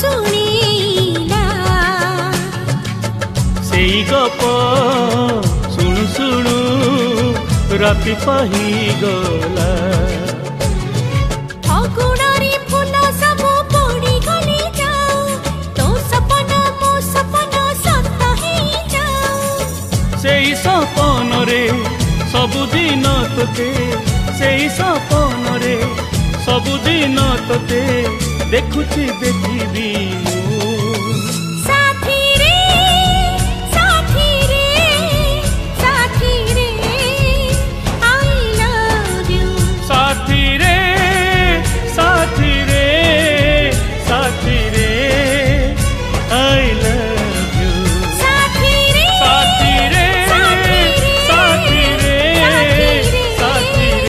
शुणीला सेई गप शुणु शुणु राति पाही गला अगुणारी फूल सब पड़ी गली जाओ तो सपना मो सपना सत ही जाओ सेई सपन रे सबुदिन तोते सेई सपन रे सबुदिन तोते देखुची देखिबी